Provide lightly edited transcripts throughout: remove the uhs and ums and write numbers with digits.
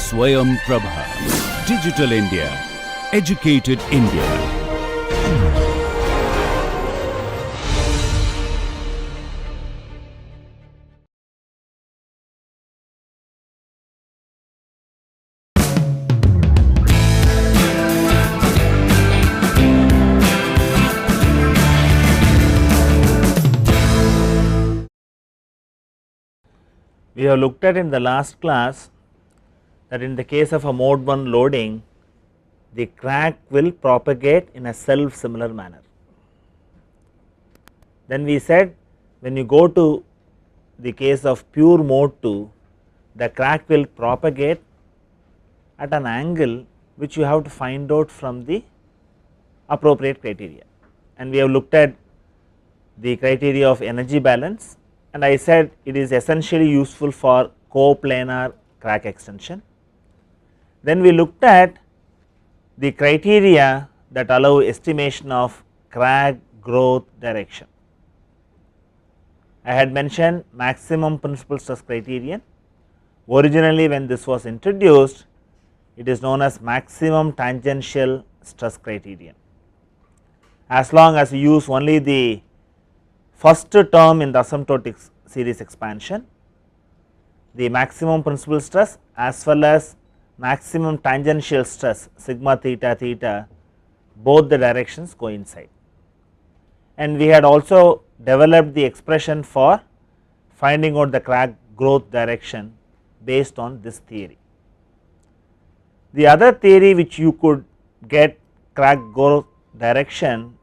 Swayam Prabha. Digital India. Educated India. We have looked at in the last class that in the case of a mode 1 loading, the crack will propagate in a self similar manner. Then we said when you go to the case of pure mode 2, the crack will propagate at an angle which you have to find out from the appropriate criteria, and we have looked at the criteria of energy balance, and I said it is essentially useful for coplanar crack extension. Then we looked at the criteria that allow estimation of crack growth direction. I had mentioned maximum principal stress criterion. Originally when this was introduced, it is known as maximum tangential stress criterion. As long as you use only the first term in the asymptotic series expansion, the maximum principal stress as well as maximum tangential stress sigma theta theta, both the directions coincide. And we had also developed the expression for finding out the crack growth direction based on this theory. The other theory which you could get crack growth direction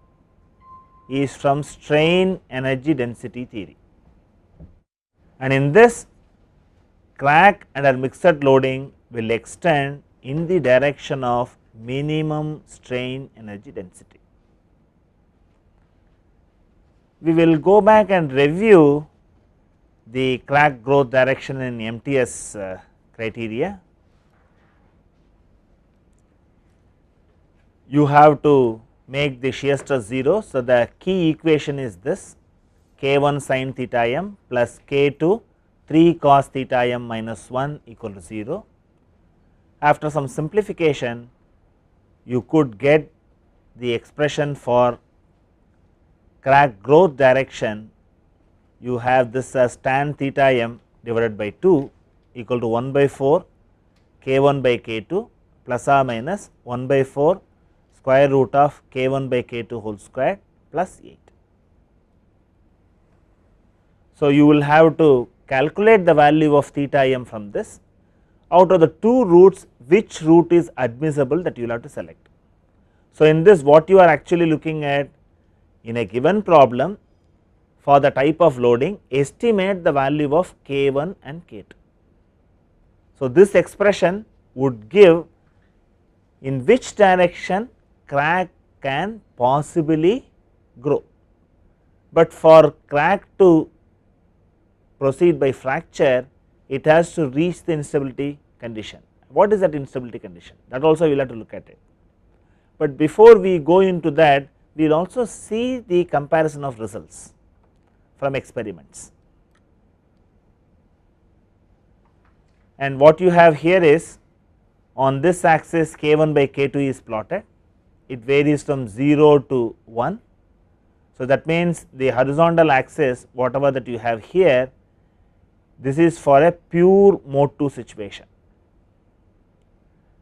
is from strain energy density theory, and in this crack under mixed loading will extend in the direction of minimum strain energy density. We will go back and review the crack growth direction in MTS criteria. You have to make the shear stress 0. So, the key equation is this: k1 sin theta m plus k2 3 cos theta m minus 1 equal to 0. After some simplification, you could get the expression for crack growth direction. You have this as tan theta m divided by 2 equal to 1 by 4 k1 by k2 plus or minus 1 by 4 square root of k1 by k2 whole square plus 8. So, you will have to calculate the value of theta m from this. Out of the two roots, which root is admissible, that you will have to select. So, in this what you are actually looking at, in a given problem for the type of loading, estimate the value of k1 and k2. So, this expression would give in which direction crack can possibly grow, but for crack to proceed by fracture, it has to reach the instability condition. What is that instability condition? That also we will have to look at it. But before we go into that, we will also see the comparison of results from experiments. And what you have here is, on this axis k1 by k2 is plotted. It varies from 0 to 1. So, that means the horizontal axis whatever that you have here, this is for a pure mode 2 situation.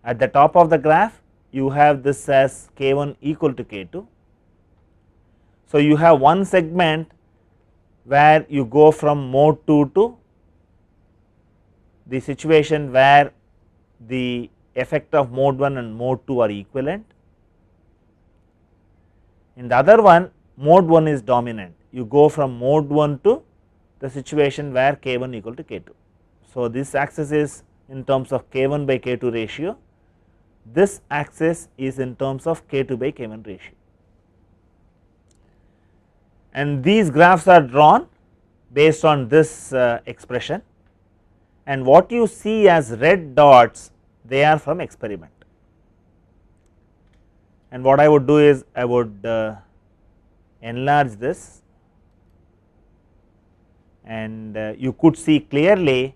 At the top of the graph you have this as k1 equal to k2. So, you have one segment where you go from mode 2 to the situation where the effect of mode 1 and mode 2 are equivalent. In the other one, mode 1 is dominant, you go from mode 1 to the situation where k1 equal to k2. So, this axis is in terms of k1 by k2 ratio, this axis is in terms of k2 by k1 ratio, and these graphs are drawn based on this expression, and what you see as red dots, they are from experiment. And what I would do is I would enlarge this, and you could see clearly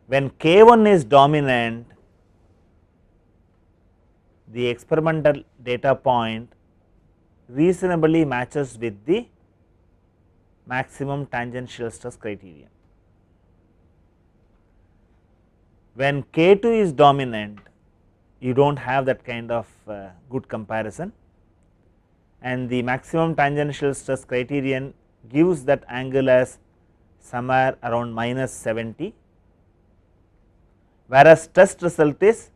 when k1 is dominant, the experimental data point reasonably matches with the maximum tangential stress criterion. When K2 is dominant, you do not have that kind of good comparison, and the maximum tangential stress criterion gives that angle as somewhere around minus 70, whereas test result is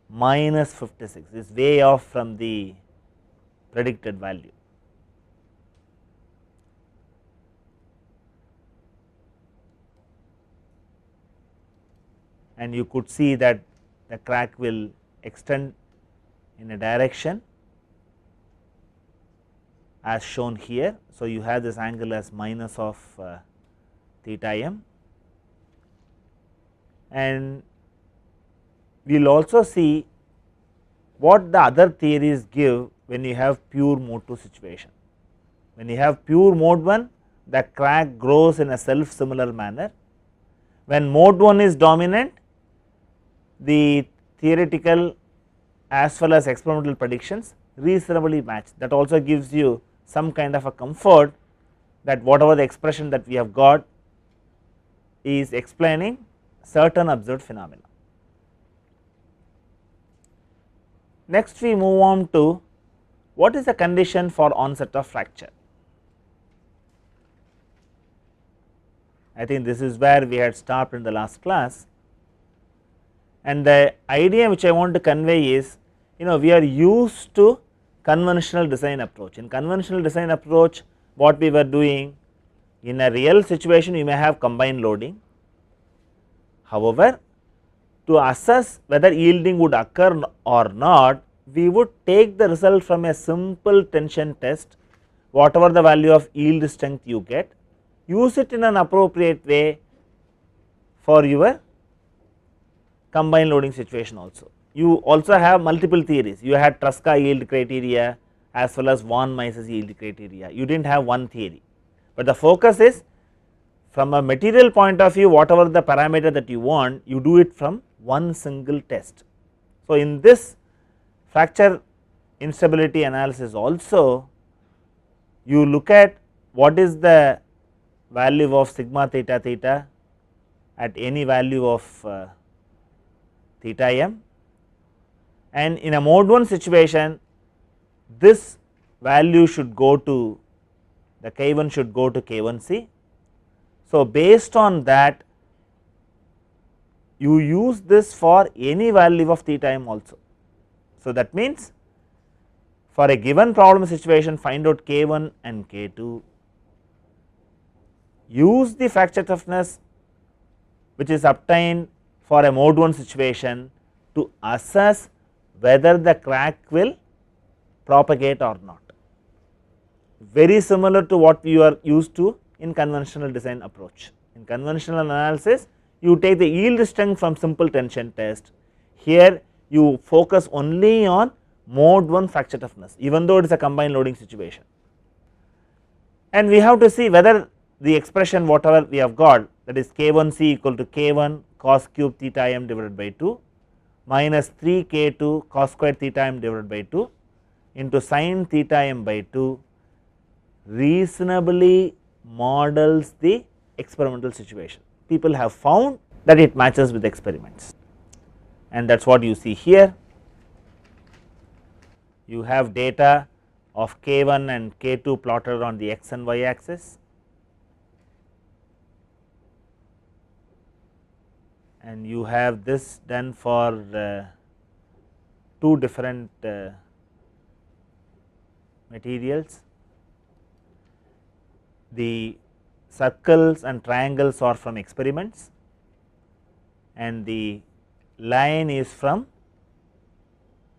minus 56, is way off from the predicted value. And you could see that the crack will extend in a direction as shown here. So, you have this angle as minus of theta m, and we will also see what the other theories give when you have pure mode 2 situation. When you have pure mode 1, the crack grows in a self similar manner. When mode 1 is dominant, the theoretical as well as experimental predictions reasonably match. That also gives you some kind of a comfort that whatever the expression that we have got is explaining certain observed phenomena. Next we move on to what is the condition for onset of fracture. I think this is where we had stopped in the last class, and the idea which I want to convey is, we are used to conventional design approach. In conventional design approach, what we were doing, in a real situation you may have combined loading. However, to assess whether yielding would occur or not, we would take the result from a simple tension test, whatever the value of yield strength you get, use it in an appropriate way for your combined loading situation also. You also have multiple theories, you had Tresca yield criteria as well as von Mises yield criteria, you did not have one theory, but the focus is from a material point of view, whatever the parameter that you want, you do it from one single test. So, in this fracture instability analysis also, you look at what is the value of sigma theta theta at any value of theta m, and in a mode 1 situation this value should go to the K1 should go to K1C. So, based on that you use this for any value of theta m also. So, that means for a given problem situation find out K1 and K2, use the fracture toughness which is obtained for a mode 1 situation to assess whether the crack will propagate or not, very similar to what you are used to in conventional design approach. In conventional analysis you take the yield strength from simple tension test, here you focus only on mode 1 fracture toughness even though it is a combined loading situation, and we have to see whether the expression whatever we have got, that is K1C equal to K1 cos cube theta m divided by 2 minus 3 K2 cos square theta m divided by 2 into sin theta m by 2 reasonably models the experimental situation. People have found that it matches with experiments, and that is what you see here. You have data of K1 and K2 plotted on the x and y axis, and you have this done for two different materials. The circles and triangles are from experiments and the line is from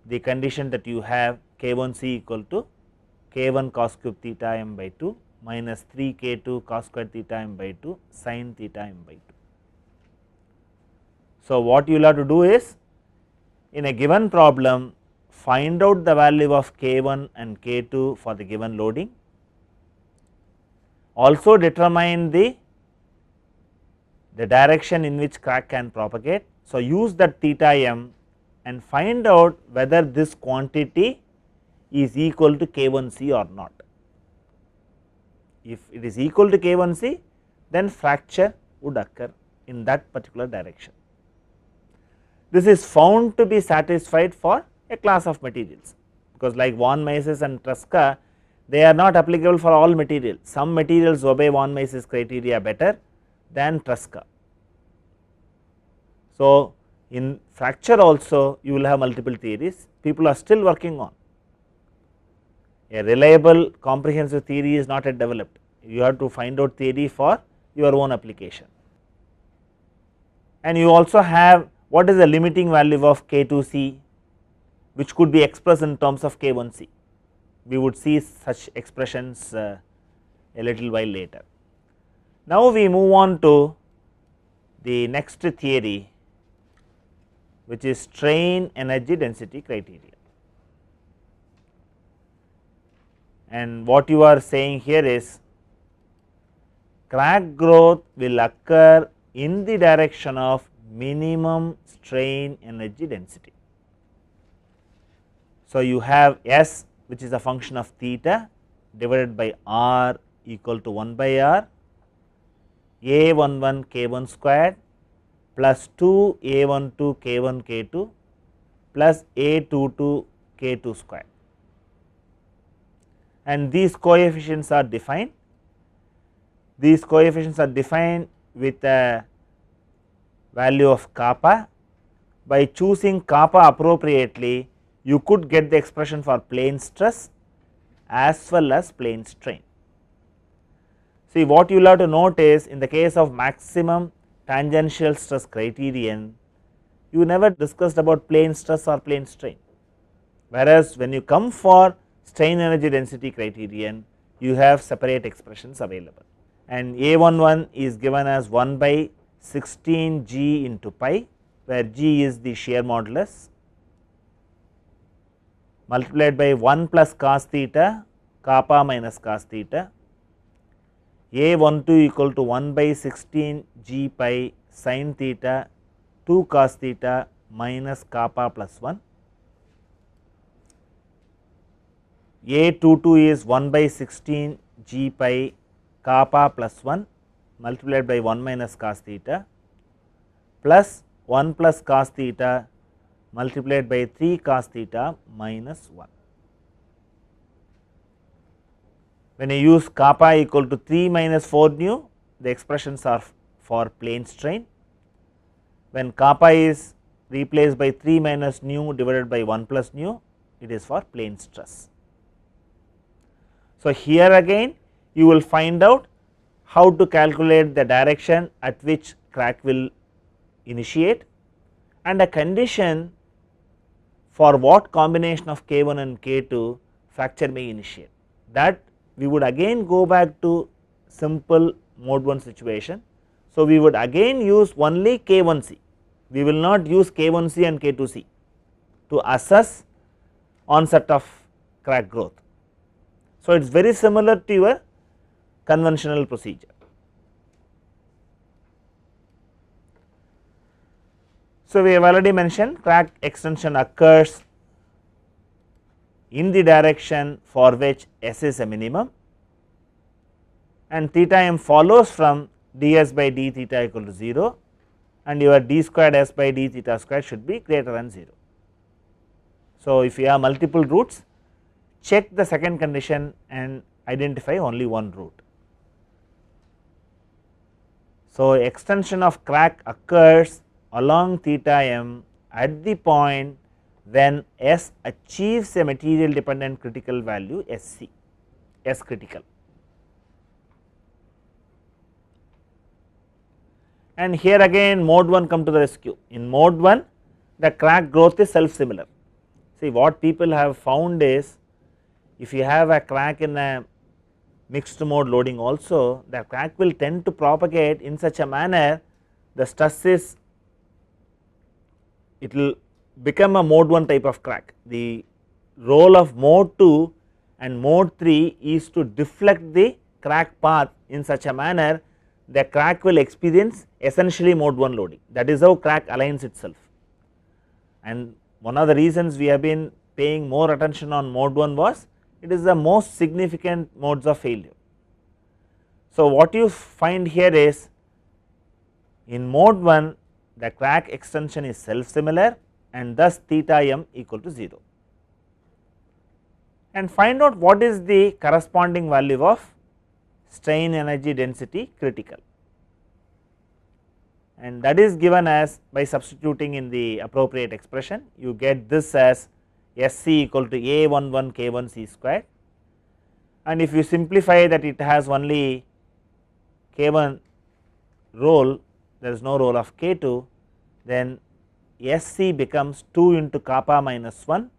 the condition that you have K1C equal to K1 cos cube theta m by 2 minus 3 K2 cos square theta m by 2 sin theta m by 2. So, what you will have to do is, in a given problem find out the value of K1 and K2 for the given loading, also determine the direction in which crack can propagate. So, use that theta m and find out whether this quantity is equal to K1C or not. If it is equal to K1C, then fracture would occur in that particular direction. This is found to be satisfied for a class of materials, because like von Mises and Tresca, they are not applicable for all materials. Some materials obey von Mises criteria better than Tresca. So, in fracture also you will have multiple theories, people are still working on. A reliable comprehensive theory is not yet developed, you have to find out theory for your own application. And you also have what is the limiting value of K2C, which could be expressed in terms of K1C. We would see such expressions a little while later. Now, we move on to the next theory, which is strain energy density criteria. And what you are saying here is crack growth will occur in the direction of minimum strain energy density. So, you have S, which is a function of theta divided by R equal to 1 by R, A11 K1 squared plus 2 A12 K1 K2 plus A22 K2 squared, and these coefficients are defined. These coefficients are defined with a value of kappa. By choosing kappa appropriately, you could get the expression for plane stress as well as plane strain. See, what you will have to note is, in the case of maximum tangential stress criterion, you never discussed about plane stress or plane strain, whereas when you come for strain energy density criterion, you have separate expressions available, and A11 is given as 1 by 16 G into pi, where G is the shear modulus, multiplied by 1 plus cos theta kappa minus cos theta, A12 equal to 1 by 16 G pi sin theta 2 cos theta minus kappa plus 1, A22 is 1 by 16 G pi kappa plus 1 multiplied by 1 minus cos theta plus 1 plus cos theta multiplied by 3 cos theta minus 1. When you use kappa equal to 3 minus 4 nu, the expressions are for plane strain. When kappa is replaced by 3 minus nu divided by 1 plus nu, it is for plane stress. So, here again you will find out how to calculate the direction at which crack will initiate and a condition for what combination of K1 and K2 fracture may initiate. That we would again go back to simple mode 1 situation. So, we would again use only K1C, we will not use K1C and K2C to assess onset of crack growth. So, it is very similar to your conventional procedure. So, we have already mentioned crack extension occurs in the direction for which S is a minimum, and theta m follows from ds by d theta equal to 0, and your d squared s by d theta squared should be greater than 0. So, if you have multiple roots, check the second condition and identify only one root. So, extension of crack occurs along theta m at the point when S achieves a material dependent critical value SC, S critical. And here again mode 1 come to the rescue. In mode 1, the crack growth is self similar. See, what people have found is, if you have a crack in a mixed mode loading also, the crack will tend to propagate in such a manner, the stress is, it will become a mode 1 type of crack. The role of mode 2 and mode 3 is to deflect the crack path in such a manner the crack will experience essentially mode 1 loading. That is how crack aligns itself, and one of the reasons we have been paying more attention on mode 1 was it is the most significant modes of failure. So, what you find here is in mode 1 the crack extension is self similar and thus theta m equal to 0, and find out what is the corresponding value of strain energy density critical, and that is given as by substituting in the appropriate expression. You get this as SC equal to A11 K1 C squared, and if you simplify that it has only K1 role, there is no role of K2, then SC becomes 2 into kappa minus 1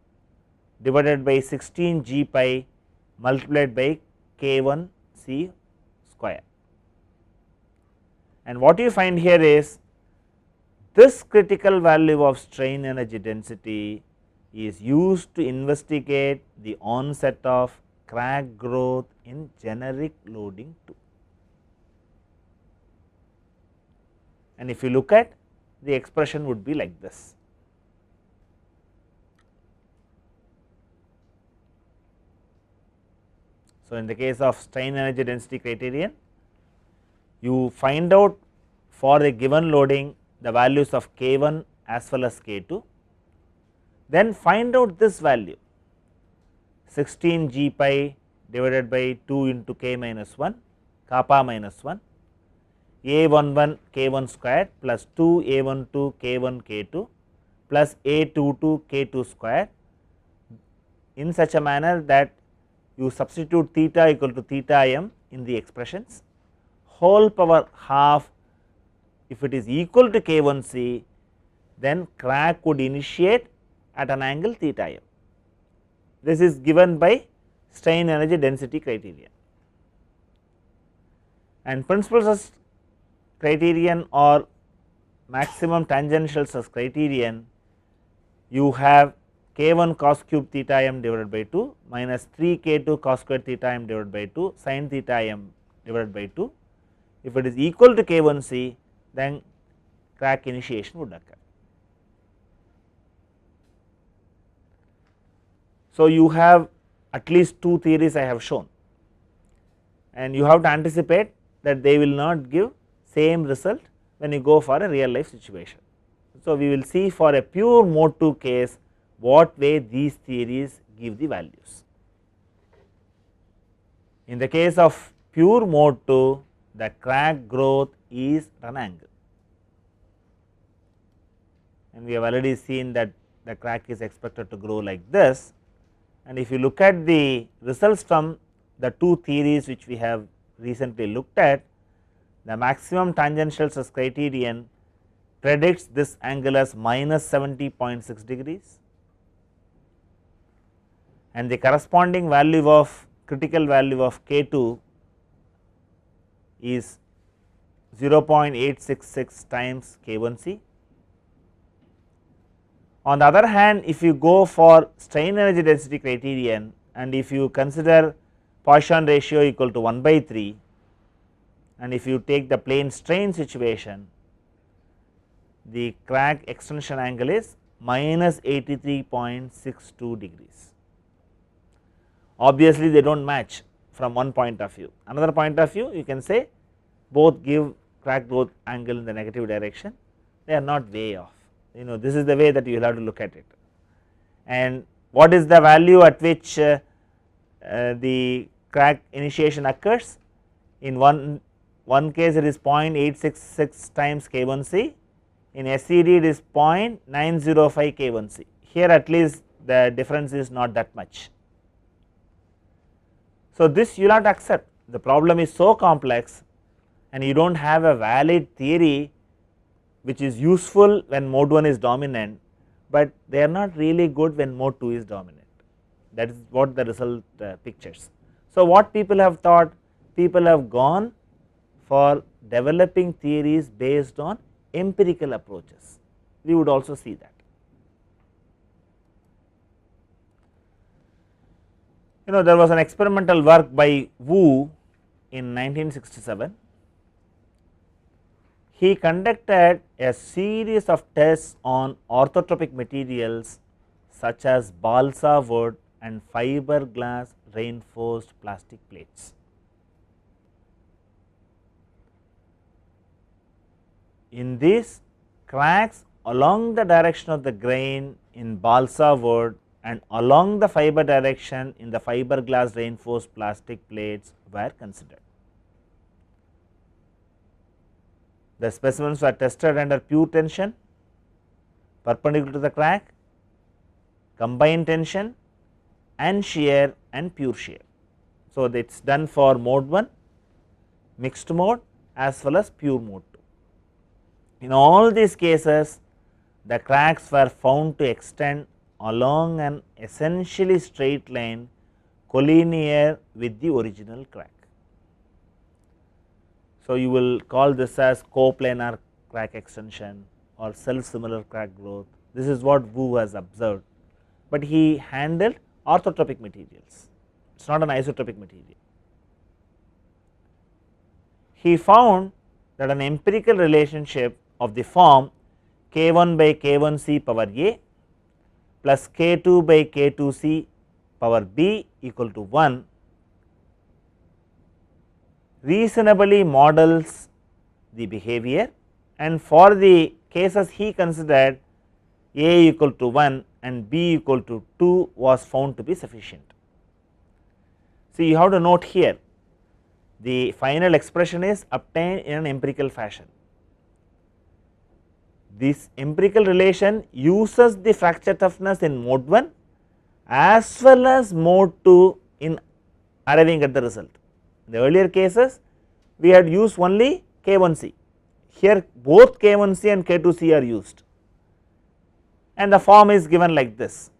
divided by 16 G pi multiplied by K1 C square. And what you find here is this critical value of strain energy density is used to investigate the onset of crack growth in generic loading 2. And if you look at the expression would be like this. So, in the case of strain energy density criterion, you find out for a given loading the values of K1 as well as K2, then find out this value 16 G pi divided by 2 into K minus 1 kappa minus 1 A11 K1 squared plus 2 A12 K1 K2 plus A22 K2 squared in such a manner that you substitute theta equal to theta m in the expressions, whole power half. If it is equal to K1C, then crack would initiate at an angle theta m. This is given by strain energy density criterion, and principal stress criterion or maximum tangential stress criterion, you have K1 cos cube theta m divided by 2 minus 3 K2 cos square theta m divided by 2 sin theta m divided by 2. If it is equal to K1C, then crack initiation would occur. So, you have at least 2 theories I have shown, and you have to anticipate that they will not give same result when you go for a real life situation. So, we will see for a pure mode 2 case what way these theories give the values. In the case of pure mode 2, the crack growth is run angle, and we have already seen that the crack is expected to grow like this. And if you look at the results from the 2 theories which we have recently looked at, the maximum tangential stress criterion predicts this angle as minus 70.6 degrees, and the corresponding value of critical value of K2 is 0.866 times K1C. On the other hand, if you go for strain energy density criterion and if you consider Poisson ratio equal to 1 by 3, and if you take the plane strain situation, the crack extension angle is minus 83.62 degrees. Obviously, they do not match from one point of view. Another point of view, you can say both give crack growth angle in the negative direction, they are not way off. This is the way that you will have to look at it. And what is the value at which the crack initiation occurs? In one case it is 0.866 times K1C, in SED it is 0.905 K1C. Here at least the difference is not that much. So, this you will have to accept, the problem is so complex and you do not have a valid theory which is useful when mode 1 is dominant, but they are not really good when mode 2 is dominant. That is what the result pictures. So, what people have thought? People have gone for developing theories based on empirical approaches. We would also see that. There was an experimental work by Wu in 1967. He conducted a series of tests on orthotropic materials such as balsa wood and fiberglass reinforced plastic plates. In these, cracks along the direction of the grain in balsa wood and along the fiber direction in the fiberglass reinforced plastic plates were considered. The specimens were tested under pure tension, perpendicular to the crack, combined tension and shear and pure shear. So, it is done for mode 1, mixed mode as well as pure mode 2. In all these cases, the cracks were found to extend along an essentially straight line collinear with the original crack. So, you will call this as coplanar crack extension or self similar crack growth. This is what Wu has observed, but he handled orthotropic materials, it is not an isotropic material. He found that an empirical relationship of the form K1 by K1C power A plus K2 by K2C power B equal to 1 reasonably models the behavior, and for the cases he considered A equal to 1 and B equal to 2 was found to be sufficient. So, you have to note here the final expression is obtained in an empirical fashion. This empirical relation uses the fracture toughness in mode 1 as well as mode 2 in arriving at the result. In the earlier cases we had used only K1C, here both K1C and K2C are used, and the form is given like this: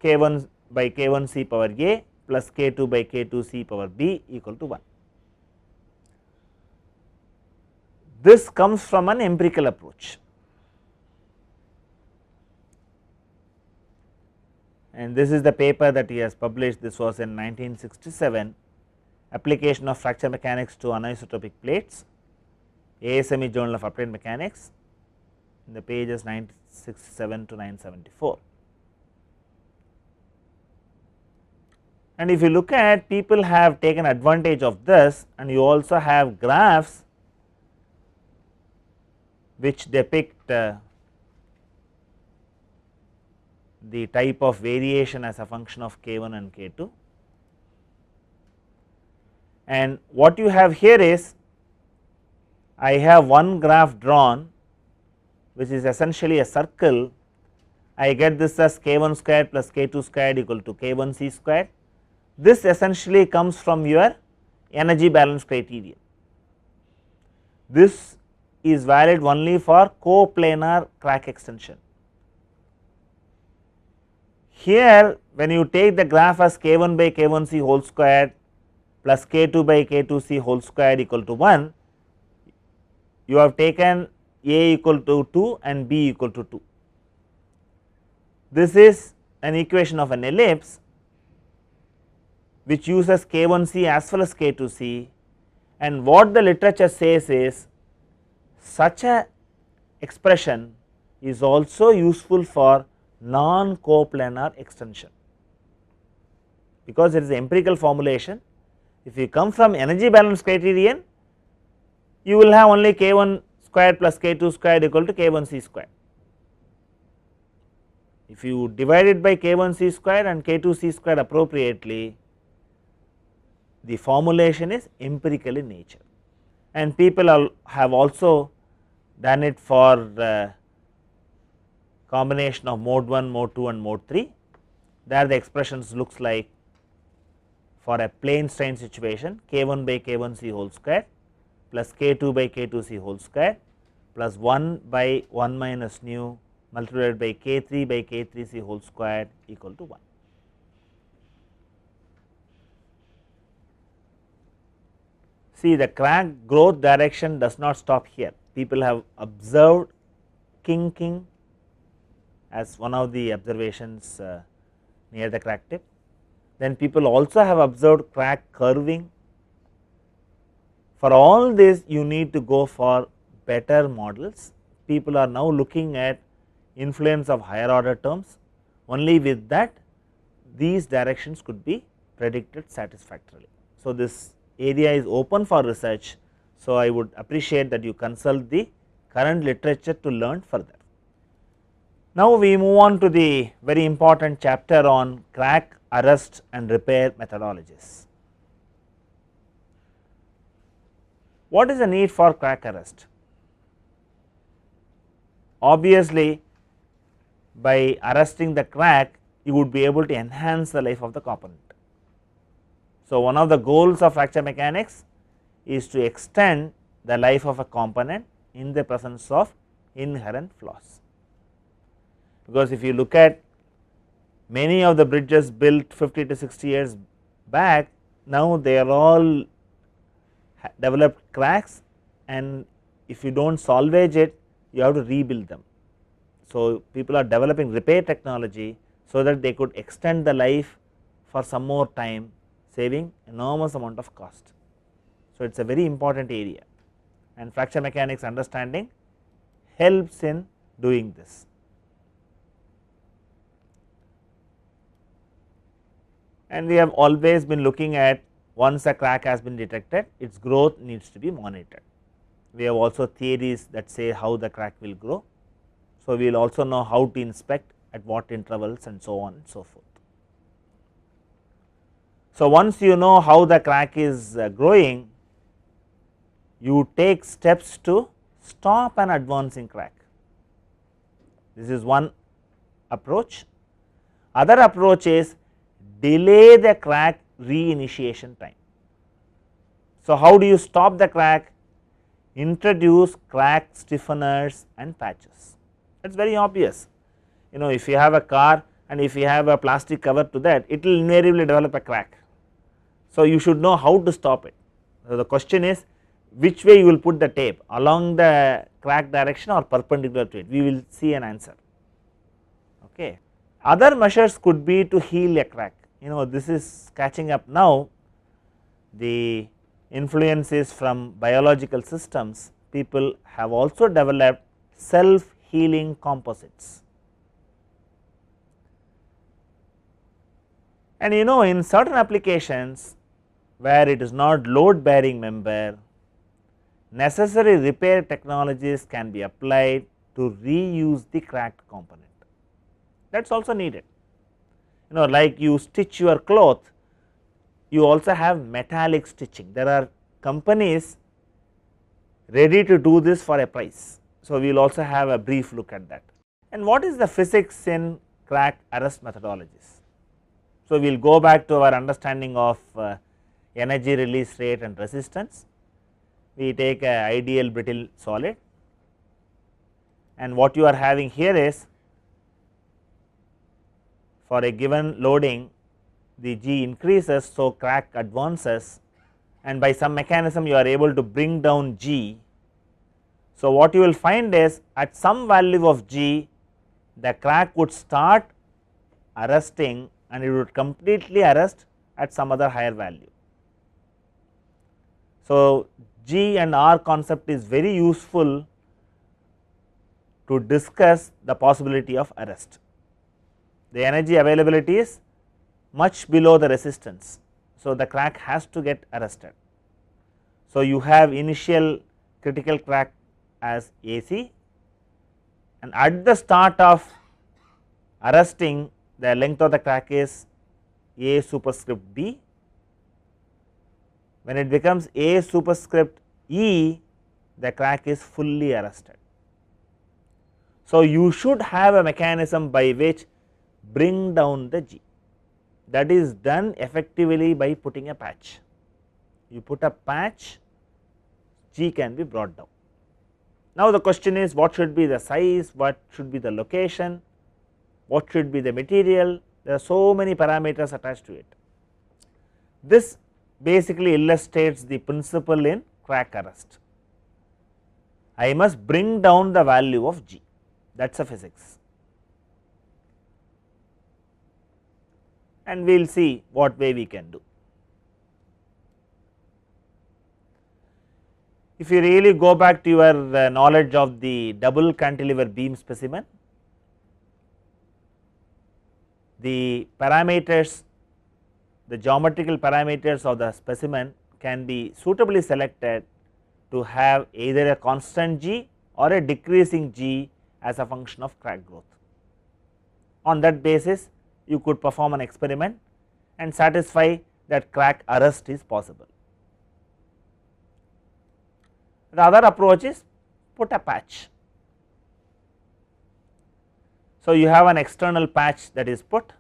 K1 by K1C power A plus K2 by K2C power B equal to 1. This comes from an empirical approach, and this is the paper that he has published. This was in 1967, application of fracture mechanics to anisotropic plates, ASME Journal of Applied Mechanics, in the pages 967 to 974. And if you look at, people have taken advantage of this, and you also have graphs which depict the type of variation as a function of K1 and K2. And what you have here is, I have one graph drawn which is essentially a circle. I get this as K1 squared plus K2 squared equal to K1C squared. This essentially comes from your energy balance criterion. This is valid only for coplanar crack extension. Here, when you take the graph as K1 by K1C whole squared plus K2 by K2C whole squared equal to 1, you have taken A equal to 2 and B equal to 2. This is an equation of an ellipse which uses K1C as well as K2C, and what the literature says is such a expression is also useful for non coplanar extension, because it is empirical formulation. If you come from energy balance criterion, you will have only K1 squared plus K2 squared equal to K1C squared. If you divide it by K1C squared and K2C squared appropriately, the formulation is empirical in nature, and people have also done it for combination of mode 1, mode 2 and mode 3. There the expressions looks like, for a plane strain situation, K1 by K1C whole square plus K2 by K2C whole square plus 1 by 1 minus nu multiplied by K3 by K3C whole square equal to 1. See, the crack growth direction does not stop here. People have observed kinking as one of the observations near the crack tip. Then people also have observed crack curving. For all this, you need to go for better models. People are now looking at influence of higher order terms. only with that these directions could be predicted satisfactorily. So, this area is open for research. So, I would appreciate that you consult the current literature to learn further. Now, we move on to the very important chapter on crack arrest and repair methodologies. What is the need for crack arrest? Obviously, by arresting the crack, you would be able to enhance the life of the component. So, one of the goals of fracture mechanics is to extend the life of a component in the presence of inherent flaws. Because if you look at many of the bridges built 50 to 60 years back, now they are all developed cracks, and if you do not salvage it, you have to rebuild them. So, people are developing repair technology so that they could extend the life for some more time, saving enormous amount of cost. So, it is a very important area, and fracture mechanics understanding helps in doing this. And we have always been looking at, once a crack has been detected, its growth needs to be monitored. We have also theories that say how the crack will grow. So, we will also know how to inspect, at what intervals, and so on and so forth. So, once you know how the crack is growing, you take steps to stop an advancing crack. This is one approach. Other approach is delay the crack reinitiation time. So, how do you stop the crack? Introduce crack stiffeners and patches. That is very obvious. If you have a car and if you have a plastic cover to that, it will invariably develop a crack. So, you should know how to stop it. So, the question is, which way you will put the tape, along the crack direction or perpendicular to it? We will see an answer. Okay. Other measures could be to heal a crack. This is catching up now. The influences from biological systems, people have also developed self healing composites. And in certain applications where it is not load bearing member, necessary repair technologies can be applied to reuse the cracked component. That is also needed. Like you stitch your cloth, you also have metallic stitching. There are companies ready to do this for a price. So, we will also have a brief look at that. And what is the physics in crack arrest methodologies? So, we will go back to our understanding of energy release rate and resistance. We take a ideal brittle solid, and what you are having here is, for a given loading, the G increases, so crack advances, and by some mechanism you are able to bring down G. So, what you will find is, at some value of G, the crack would start arresting and it would completely arrest at some other higher value. So, G and R concept is very useful to discuss the possibility of arrest. The energy availability is much below the resistance. So, the crack has to get arrested. So, you have initial critical crack as AC, and at the start of arresting, the length of the crack is A superscript B. When it becomes A superscript E, the crack is fully arrested. So, you should have a mechanism by which bring down the G. That is done effectively by putting a patch. You put a patch, G can be brought down. Now, the question is, what should be the size, what should be the location, what should be the material? There are so many parameters attached to it. This basically illustrates the principle in crack arrest. I must bring down the value of G, that is a physics, and we will see what way we can do. If you really go back to your knowledge of the double cantilever beam specimen, the parameters, the geometrical parameters of the specimen can be suitably selected to have either a constant g or a decreasing g as a function of crack growth. On that basis, you could perform an experiment and satisfy that crack arrest is possible. The other approach is put a patch. So, you have an external patch that is put,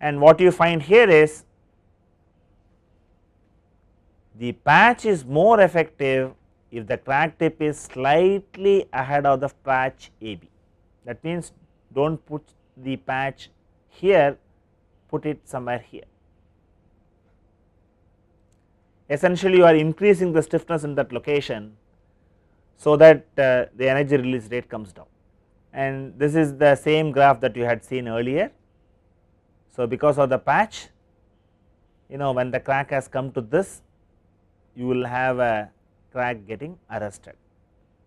and what you find here is the patch is more effective if the crack tip is slightly ahead of the patch AB. That means, do not put the patch here, put it somewhere here. Essentially, you are increasing the stiffness in that location, so that the energy release rate comes down, and this is the same graph that you had seen earlier. So, because of the patch, when the crack has come to this, you will have a crack getting arrested.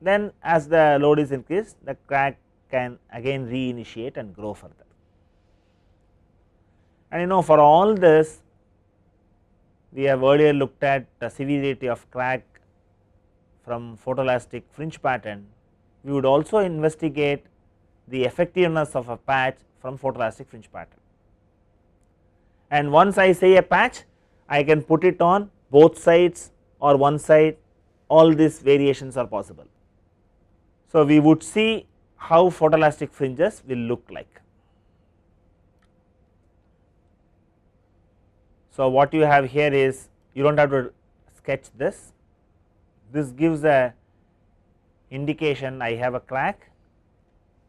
Then as the load is increased, the crack can again reinitiate and grow further. And for all this, we have earlier looked at the severity of crack from photoelastic fringe pattern. We would also investigate the effectiveness of a patch from photoelastic fringe pattern. And once I say a patch, I can put it on both sides or one side, all these variations are possible. So, we would see how photoelastic fringes will look like. So, what you have here is, you do not have to sketch this. This gives a indication I have a crack.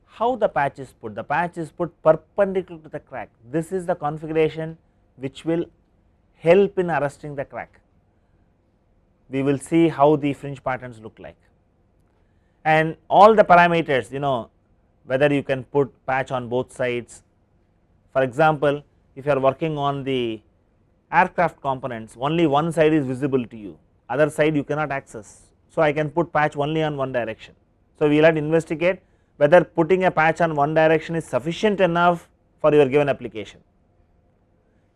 How the patch is put? The patch is put perpendicular to the crack. This is the configuration which will help in arresting the crack. We will see how the fringe patterns look like, and all the parameters, whether you can put patch on both sides. For example, if you are working on the aircraft components, only one side is visible to you, other side you cannot access. So, I can put patch only on one direction. So, we will have to investigate whether putting a patch on one direction is sufficient enough for your given application.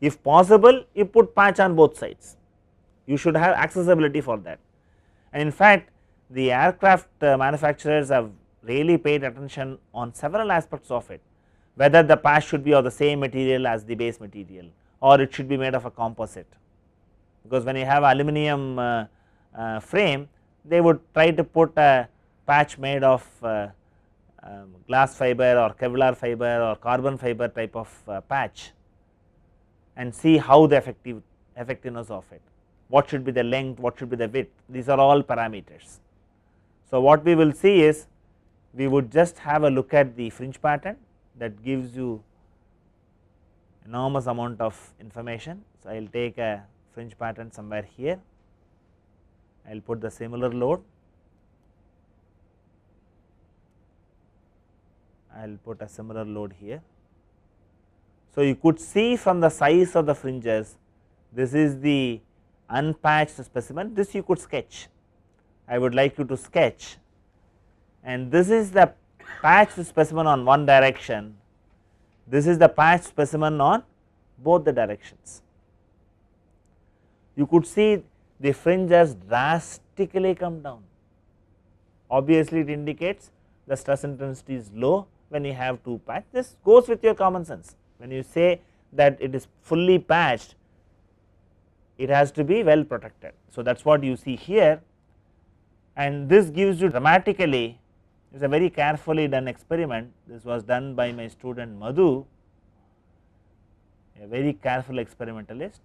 If possible, you put patch on both sides, you should have accessibility for that. And in fact, the aircraft manufacturers have really paid attention on several aspects of it, whether the patch should be of the same material as the base material, or it should be made of a composite, because when you have aluminum frame, they would try to put a patch made of glass fiber or Kevlar fiber or carbon fiber type of patch, and see how the effectiveness of it, what should be the length, what should be the width, these are all parameters. So, what we will see is, we would just have a look at the fringe pattern that gives you enormous amount of information. So, I will take a fringe pattern somewhere here, I will put the similar load, I will put a similar load here. So, you could see from the size of the fringes, this is the unpatched specimen, this you could sketch. I would like you to sketch, and this is the patched specimen on one direction, this is the patched specimen on both the directions. You could see the fringes drastically come down. Obviously, it indicates the stress intensity is low when you have two patch. This goes with your common sense. When you say that it is fully patched, it has to be well protected. So, that is what you see here, and this gives you dramatically, it is a very carefully done experiment. This was done by my student Madhu, a very careful experimentalist,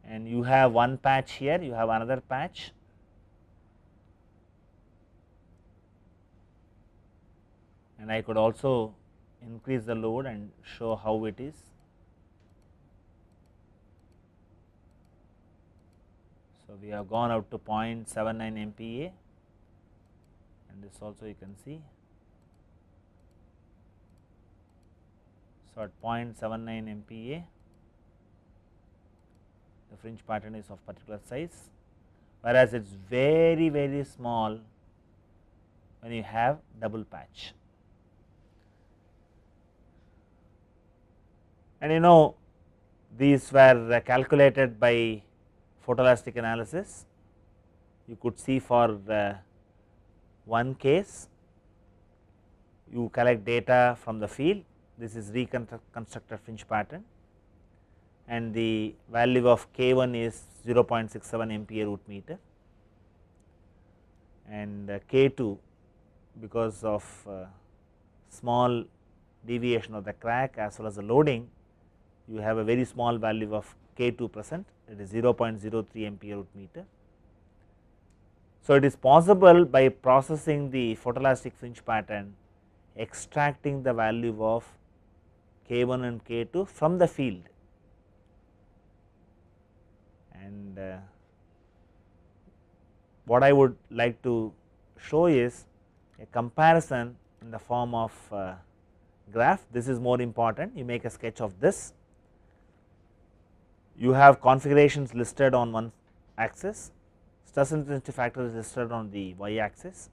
and you have one patch here, you have another patch, and I could also increase the load and show how it is. So, we have gone out to 0.79 MPa, and this also you can see. So, at 0.79 MPa, the fringe pattern is of particular size, whereas it is very, very small when you have double patch. and you know these were calculated by photoelastic analysis. You could see for one case you collect data from the field, this is reconstructed fringe pattern, and the value of K1 is 0.67 MPa root meter, and K2 because of small deviation of the crack as well as the loading, you have a very small value of K2 present, it is 0.03 MPa root meter. So, it is possible by processing the photoelastic fringe pattern, extracting the value of K1 and K2 from the field, and what I would like to show is a comparison in the form of graph. This is more important, you make a sketch of this. You have configurations listed on one axis, stress intensity factor is listed on the y axis.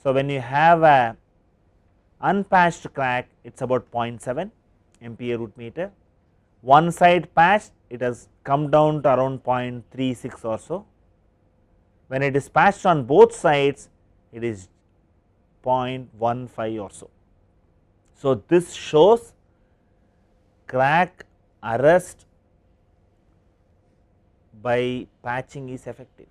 So, when you have a unpatched crack, it is about 0.7 MPa root meter, one side patched it has come down to around 0.36 or so. When it is patched on both sides, it is 0.15 or so. So, this shows crack arrest by patching is effective.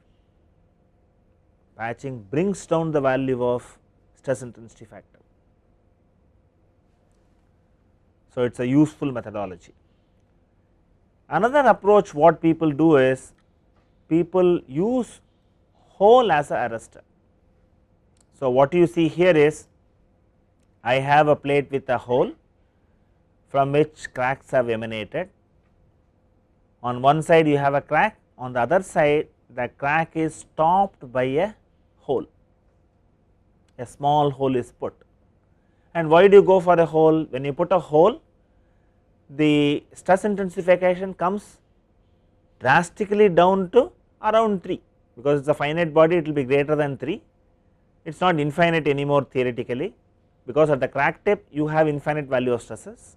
Patching brings down the value of stress intensity factor. So, it is a useful methodology. Another approach what people do is people use hole as a arrestor. So, what you see here is I have a plate with a hole from which cracks have emanated. On one side you have a crack, on the other side the crack is stopped by a hole, a small hole is put. And why do you go for a hole? When you put a hole, the stress intensification comes drastically down to around 3, because it is a finite body, it will be greater than 3, it is not infinite anymore theoretically, because at the crack tip you have infinite value of stresses.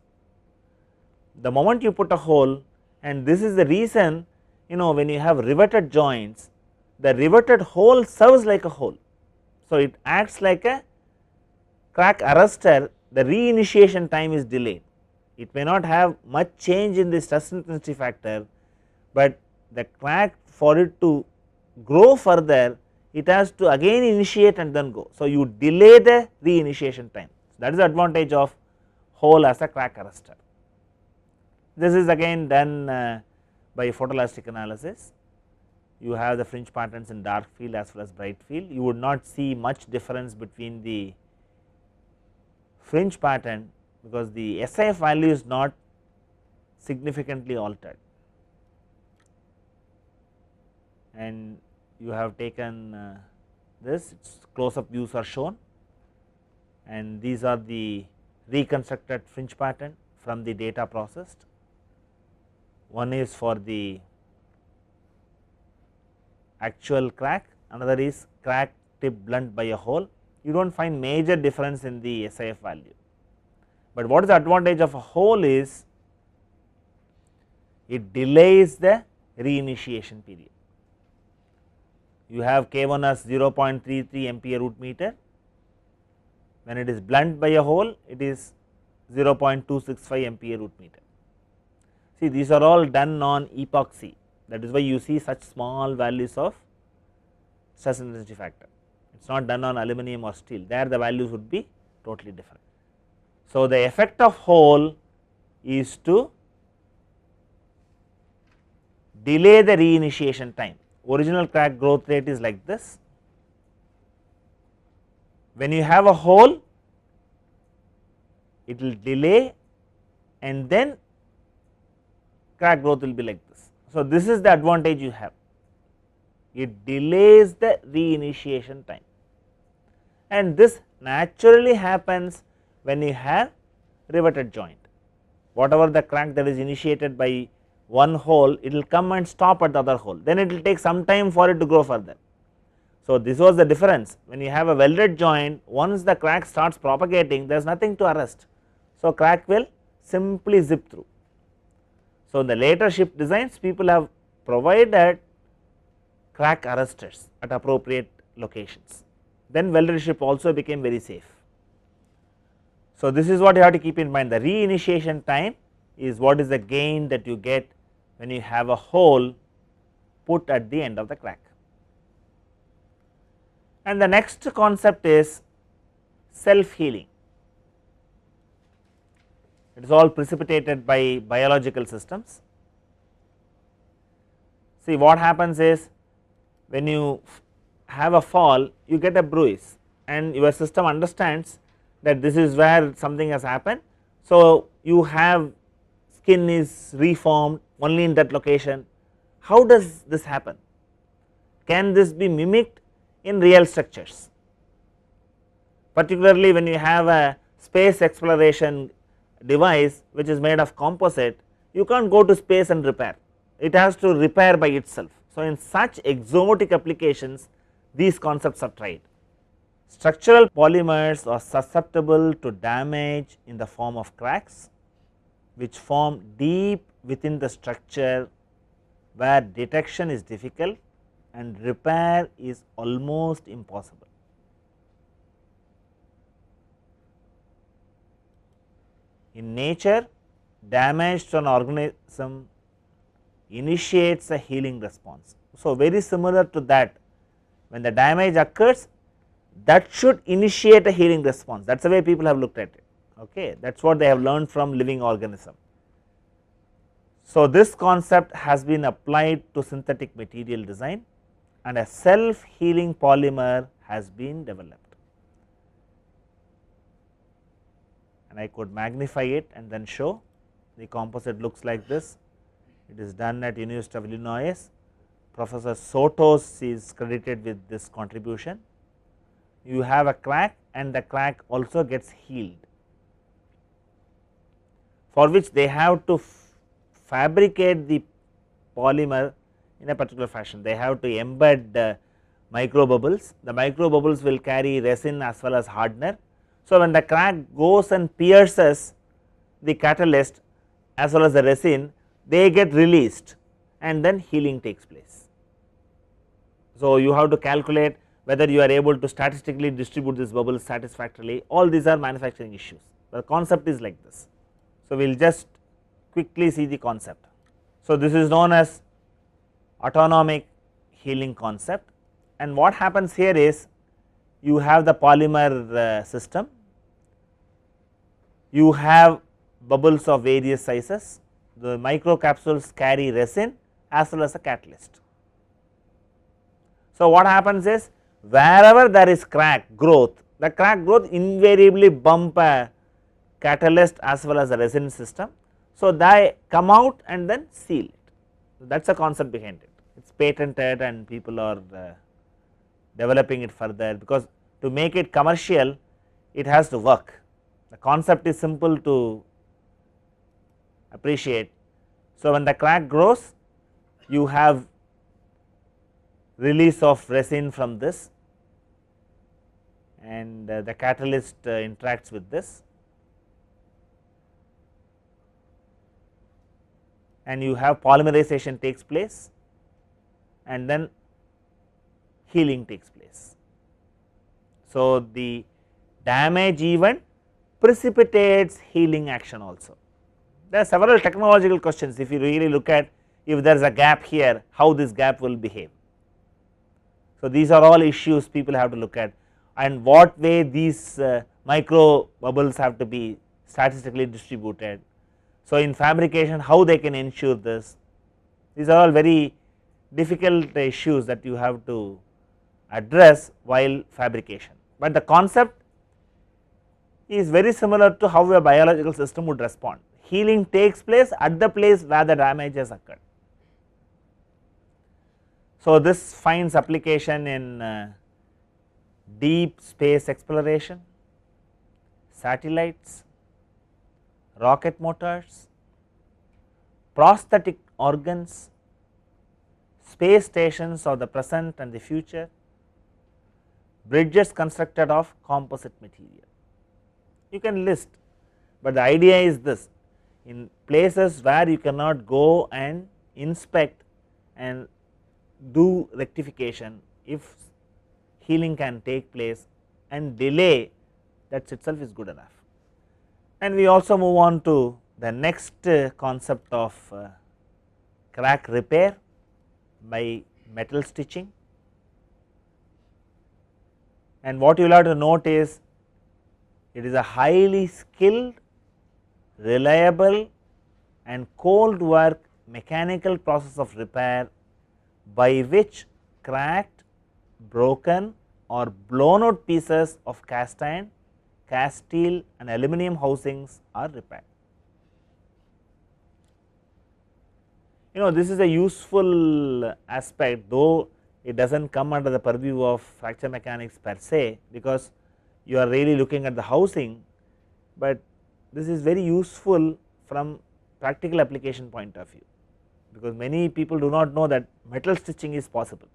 The moment you put a hole, and this is the reason, you know, when you have riveted joints, the riveted hole serves like a hole. So, it acts like a crack arrestor, the reinitiation time is delayed. It may not have much change in the stress intensity factor, but the crack, for it to grow further, it has to again initiate and then go. So, you delay the reinitiation time, that is the advantage of hole as a crack arrestor. This is again done by photoelastic analysis. You have the fringe patterns in dark field as well as bright field. You would not see much difference between the fringe pattern, because the SIF value is not significantly altered, and you have taken this, its close up views are shown, and these are the reconstructed fringe pattern from the data processed. One is for the actual crack, another is crack tip blunt by a hole. You do not find major difference in the SIF value, but what is the advantage of a hole is it delays the reinitiation period. You have K1 as 0.33 MPa root meter, when it is blunt by a hole it is 0.265 MPa root meter. See, these are all done on epoxy, that is why you see such small values of stress intensity factor. It is not done on aluminum or steel, there the values would be totally different. So, the effect of hole is to delay the reinitiation time. Original crack growth rate is like this. When you have a hole, it will delay and then crack growth will be like this. So, this is the advantage you have, it delays the reinitiation time, and this naturally happens when you have riveted joint. Whatever the crack that is initiated by one hole, it will come and stop at the other hole, then it will take some time for it to grow further. So, this was the difference. When you have a welded joint, once the crack starts propagating, there is nothing to arrest. So, crack will simply zip through. So, in the later ship designs, people have provided crack arresters at appropriate locations, then welded ship also became very safe. So, this is what you have to keep in mind, the reinitiation time is what is the gain that you get when you have a hole put at the end of the crack. And the next concept is self healing. It is all precipitated by biological systems. See, what happens is when you have a fall, you get a bruise and your system understands that this is where something has happened. So, you have skin is reformed only in that location. How does this happen? Can this be mimicked in real structures? Particularly when you have a space exploration device which is made of composite, you can't go to space and repair, it has to repair by itself. So, in such exotic applications these concepts are tried. Structural polymers are susceptible to damage in the form of cracks which form deep within the structure where detection is difficult and repair is almost impossible. In nature, damage to an organism initiates a healing response. So, very similar to that, when the damage occurs, that should initiate a healing response, that is the way people have looked at it, okay. That is what they have learned from living organism. So, this concept has been applied to synthetic material design and a self healing polymer has been developed. And I could magnify it and then show the composite looks like this. It is done at University of Illinois. Professor Sotos is credited with this contribution. You have a crack and the crack also gets healed, for which they have to fabricate the polymer in a particular fashion. They have to embed micro bubbles, the micro bubbles will carry resin as well as hardener. So, when the crack goes and pierces the catalyst as well as the resin, they get released and then healing takes place. So, you have to calculate whether you are able to statistically distribute this bubble satisfactorily, all these are manufacturing issues. The concept is like this. So, we will just quickly see the concept. So, this is known as autonomic healing concept, and what happens here is you have the polymer system, you have bubbles of various sizes, the microcapsules carry resin as well as a catalyst. So, what happens is wherever there is crack growth, the crack growth invariably bump a catalyst as well as a resin system. So, they come out and then seal it. So, that is the concept behind it. It is patented and people are developing it further, because to make it commercial it has to work. The concept is simple to appreciate. So, when the crack grows, you have release of resin from this and the catalyst interacts with this, and you have polymerization takes place and then healing takes place. So, the damage event precipitates healing action also. There are several technological questions, if you really look at, if there is a gap here, how this gap will behave. So, these are all issues people have to look at, and what way these micro bubbles have to be statistically distributed. So, in fabrication how they can ensure this, these are all very difficult issues that you have to address while fabrication, but the concept is very similar to how a biological system would respond. Healing takes place at the place where the damage has occurred. So, this finds application in deep space exploration, satellites, rocket motors, prosthetic organs, space stations of the present and the future, bridges constructed of composite material. You can list, but the idea is this: in places where you cannot go and inspect and do rectification, if healing can take place and delay, that itself is good enough. And we also move on to the next concept of crack repair by metal stitching. And what you will have to note is, it is a highly skilled, reliable and cold work mechanical process of repair by which cracked, broken or blown out pieces of cast iron, cast steel and aluminum housings are repaired. This is a useful aspect, though it does not come under the purview of fracture mechanics per se, because you are really looking at the housing, but this is very useful from practical application point of view, because many people do not know that metal stitching is possible.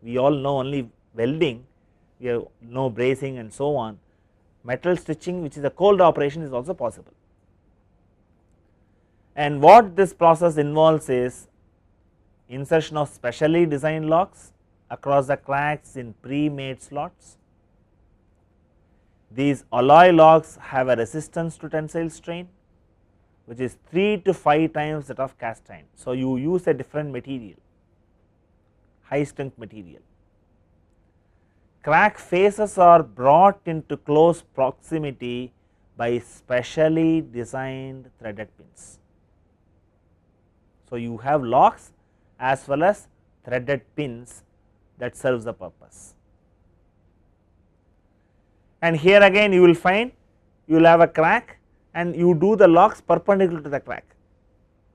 We all know only welding, we know bracing and so on. Metal stitching, which is a cold operation, is also possible. And what this process involves is insertion of specially designed locks across the cracks in pre-made slots. These alloy locks have a resistance to tensile strain, which is 3 to 5 times that of cast iron. So, you use a different material, high strength material. Crack faces are brought into close proximity by specially designed threaded pins. So, you have locks as well as threaded pins that serves the purpose. And here again you will find, you will have a crack and you do the locks perpendicular to the crack.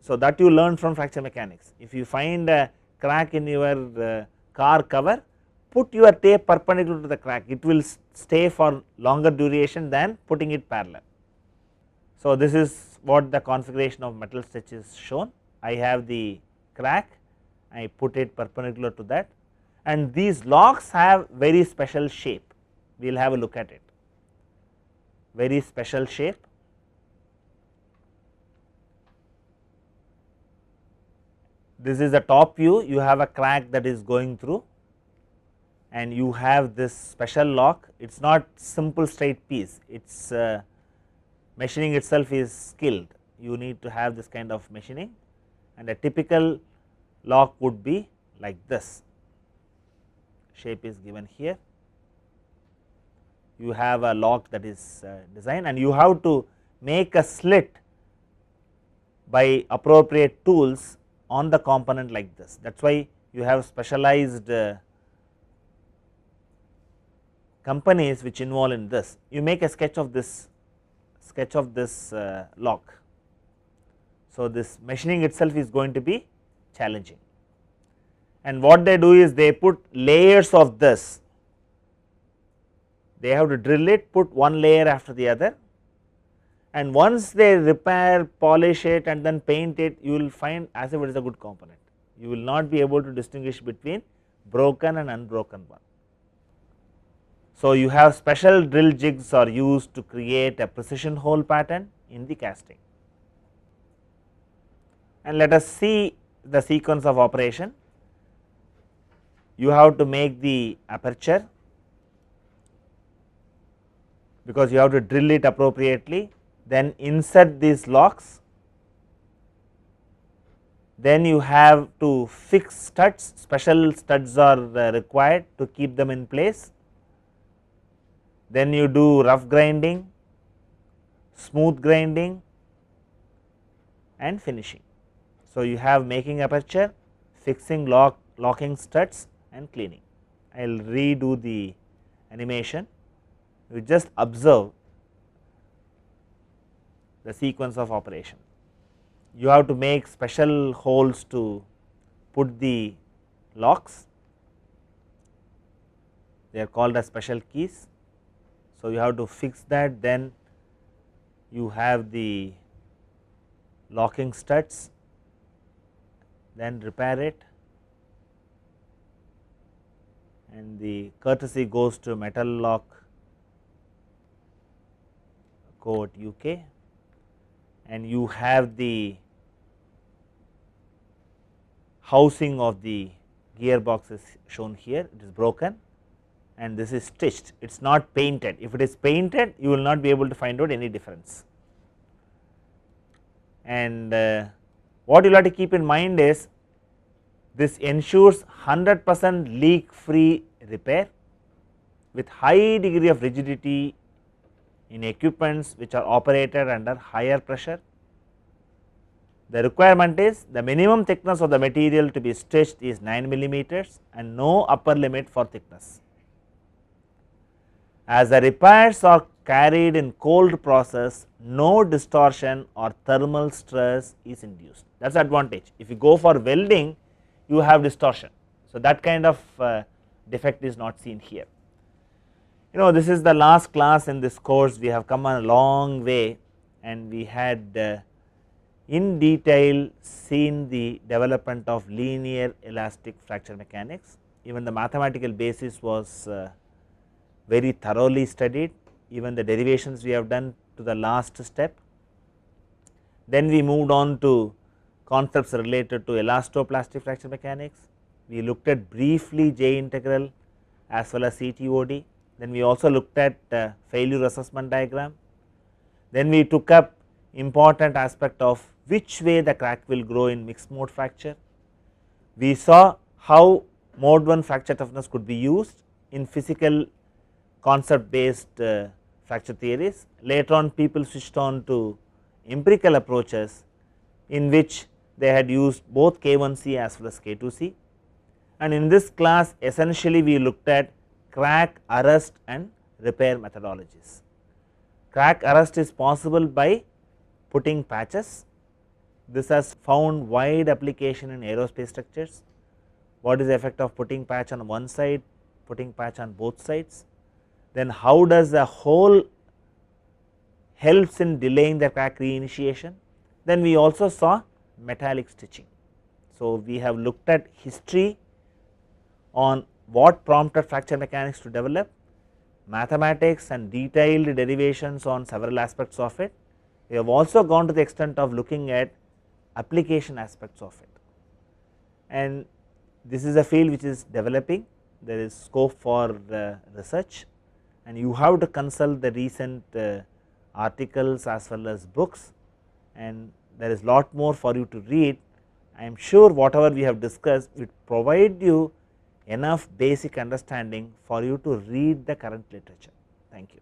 So, that you learn from fracture mechanics. If you find a crack in your car cover, put your tape perpendicular to the crack, it will stay for longer duration than putting it parallel. So, this is what the configuration of metal stitch is shown. I have the crack, I put it perpendicular to that, and these locks have very special shape. We will have a look at it, very special shape. This is the top view, you have a crack that is going through and you have this special lock. It is not simple straight piece, it is machining itself is skilled, you need to have this kind of machining, and a typical lock would be like this. Shape is given here. You have a lock that is designed and you have to make a slit by appropriate tools on the component like this. That is why you have specialized companies which involve in this. You make a sketch of this lock. So, this machining itself is going to be challenging, and what they do is they put layers of this. They have to drill it, put one layer after the other, and once they repair, polish it and then paint it, you will find as if it is a good component. You will not be able to distinguish between broken and unbroken one. So, you have special drill jigs are used to create a precision hole pattern in the casting. And let us see the sequence of operation. You have to make the aperture, because you have to drill it appropriately, then insert these locks, then you have to fix studs, special studs are required to keep them in place, then you do rough grinding, smooth grinding and finishing. So, you have making aperture, fixing locking studs and cleaning. I will redo the animation, you just observe the sequence of operation. You have to make special holes to put the locks, they are called as special keys. So, you have to fix that, then you have the locking studs, then repair it, and the courtesy goes to Metal Lock Co. UK, and you have the housing of the gearbox is shown here, it is broken and this is stitched, it is not painted. If it is painted, you will not be able to find out any difference. And what you will have to keep in mind is this ensures 100% leak free repair with high degree of rigidity in equipments which are operated under higher pressure. The requirement is the minimum thickness of the material to be stitched is 9 millimeters and no upper limit for thickness. As the repairs are carried in cold process, no distortion or thermal stress is induced. That is the advantage. If you go for welding, you have distortion. So, that kind of defect is not seen here. This is the last class in this course, we have come a long way and we had in detail seen the development of linear elastic fracture mechanics. Even the mathematical basis was very thoroughly studied, even the derivations we have done to the last step. Then we moved on to concepts related to elastoplastic fracture mechanics. We looked at briefly J integral as well as CTOD. Then we also looked at failure assessment diagram. Then we took up important aspect of which way the crack will grow in mixed mode fracture. We saw how mode 1 fracture toughness could be used in physical concept based fracture theories. Later on people switched on to empirical approaches in which they had used both K1C as well as K2C, and in this class essentially we looked at crack arrest and repair methodologies. Crack arrest is possible by putting patches. This has found wide application in aerospace structures. What is the effect of putting patch on one side, putting patch on both sides? Then how does the hole helps in delaying the crack reinitiation? Then we also saw metallic stitching. So, we have looked at history on what prompted fracture mechanics to develop, mathematics and detailed derivations on several aspects of it. We have also gone to the extent of looking at application aspects of it, and this is a field which is developing. There is scope for research and you have to consult the recent articles as well as books, and there is lot more for you to read. I am sure whatever we have discussed will provide you enough basic understanding for you to read the current literature. Thank you.